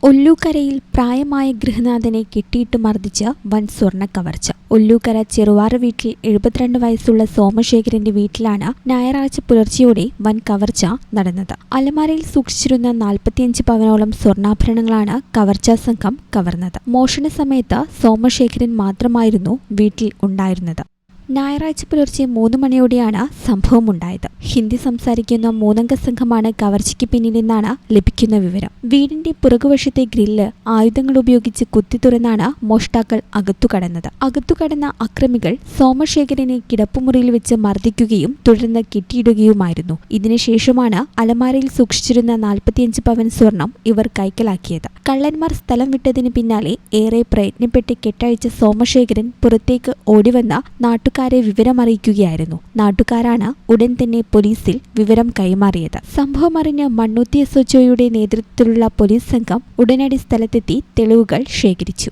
ഒല്ലൂക്കരയിൽ പ്രായമായ ഗൃഹനാഥനെ കെട്ടിയിട്ട് മർദ്ദിച്ച് വൻ സ്വർണ്ണ കവർച്ച. ഒല്ലൂക്കര ചെറുവാറ വീട്ടിൽ 72 വയസ്സുള്ള സോമശേഖരന്റെ വീട്ടിലാണ് ഞായറാഴ്ച പുലർച്ചെയോടെ വൻ കവർച്ച നടന്നത്. അലമാരയിൽ സൂക്ഷിച്ചിരുന്ന 45 പവനോളം സ്വർണ്ണാഭരണങ്ങളാണ് കവർച്ചാ സംഘം കവർന്നത്. മോഷണ സമയത്ത് സോമശേഖരൻ മാത്രമായിരുന്നു വീട്ടിൽ ഉണ്ടായിരുന്നത്. ഞായറാഴ്ച പുലർച്ചെ 3 മണിയോടെയാണ് സംഭവമുണ്ടായത്. ഹിന്ദി സംസാരിക്കുന്ന 3-അംഗ സംഘമാണ് കവർച്ചയ്ക്ക് പിന്നിലെന്നാണ് ലഭിക്കുന്ന വിവരം. വീടിന്റെ പുറകുവശത്തെ ഗ്രില്ല് ആയുധങ്ങൾ ഉപയോഗിച്ച് കുത്തി തുറന്നാണ് മോഷ്ടാക്കൾ അകത്തുകടന്നത്. അകത്തുകടന്ന അക്രമികൾ സോമശേഖരനെ കിടപ്പുമുറിയിൽ വെച്ച് മർദ്ദിക്കുകയും തുടർന്ന് കെട്ടിയിടുകയുമായിരുന്നു. ഇതിനുശേഷമാണ് അലമാരയിൽ സൂക്ഷിച്ചിരുന്ന 45 പവൻ സ്വർണം ഇവർ കൈക്കലാക്കിയത്. കള്ളന്മാർ സ്ഥലം വിട്ടതിന് പിന്നാലെ ഏറെ പ്രയത്നപ്പെട്ട് കെട്ടഴിച്ച സോമശേഖരൻ പുറത്തേക്ക് ഓടിവന്ന നാട്ടുകാരെ വിവരമറിയിക്കുകയായിരുന്നു. നാട്ടുകാരാണ് ഉടൻ തന്നെ പോലീസിൽ വിവരം കൈമാറിയത്. സംഭവമറിഞ്ഞ് മണ്ണുത്തി SHOയുടെ നേതൃത്വത്തിലുള്ള പോലീസ് സംഘം ഉടനടി സ്ഥലത്തെത്തി തെളിവുകൾ ശേഖരിച്ചു.